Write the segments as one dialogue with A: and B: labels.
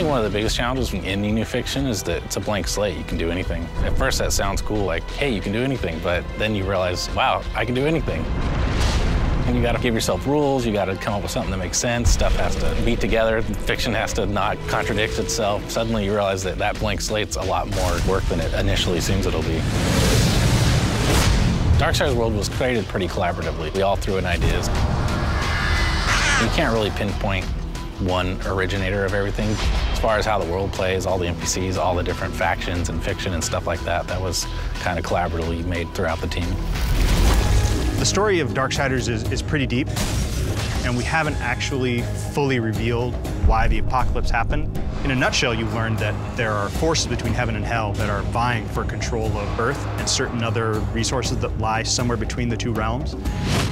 A: think one of the biggest challenges in any new fiction is that it's a blank slate. You can do anything. At first that sounds cool, like, hey, you can do anything, but then you realize, wow, I can do anything. And you gotta give yourself rules, you gotta come up with something that makes sense, stuff has to be together, fiction has to not contradict itself. Suddenly you realize that that blank slate's a lot more work than it initially seems it'll be. Darksiders world was created pretty collaboratively. We all threw in ideas. You can't really pinpoint one originator of everything. As far as how the world plays, all the NPCs, all the different factions and fiction and stuff like that, that was kind of collaboratively made throughout the team.
B: The story of Darksiders is pretty deep, and we haven't actually fully revealed why the apocalypse happened. In a nutshell, you learned that there are forces between heaven and hell that are vying for control of Earth and certain other resources that lie somewhere between the two realms.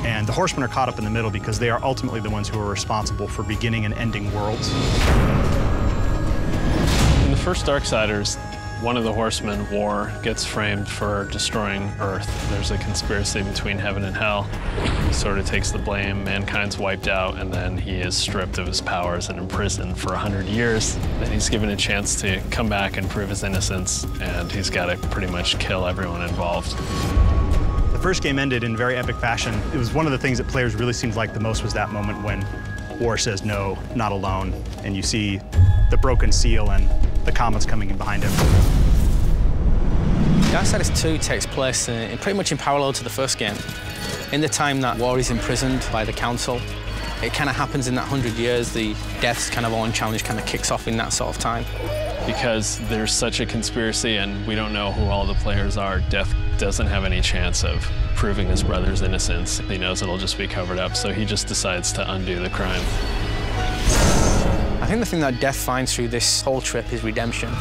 B: And the Horsemen are caught up in the middle because they are ultimately the ones who are responsible for beginning and ending worlds.
C: In the first Darksiders, one of the Horsemen, War, gets framed for destroying Earth. There's a conspiracy between heaven and hell. He sort of takes the blame, mankind's wiped out, and then he is stripped of his powers and imprisoned for 100 years. Then he's given a chance to come back and prove his innocence, and he's got to pretty much kill everyone involved.
B: The first game ended in very epic fashion. It was one of the things that players really seemed like the most was that moment when War says, "No, not alone," and you see the broken seal and the comets coming in behind him.
D: Darksiders 2 takes place pretty much in parallel to the first game. In the time that War is imprisoned by the Council, it kind of happens in that 100 years. The Death's kind of own challenge kind of kicks off in that sort of time.
C: Because there's such a conspiracy and we don't know who all the players are, Death doesn't have any chance of proving his brother's innocence. He knows it'll just be covered up, so he just decides to undo the crime.
D: I think the thing that Death finds through this whole trip is redemption.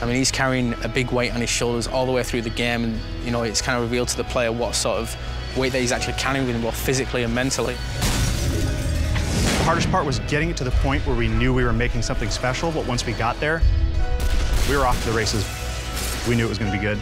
D: I mean, he's carrying a big weight on his shoulders all the way through the game, and, you know, it's kind of revealed to the player what sort of weight that he's actually carrying with him, both physically and mentally.
B: The hardest part was getting it to the point where we knew we were making something special, but once we got there, we were off to the races. We knew it was going to be good.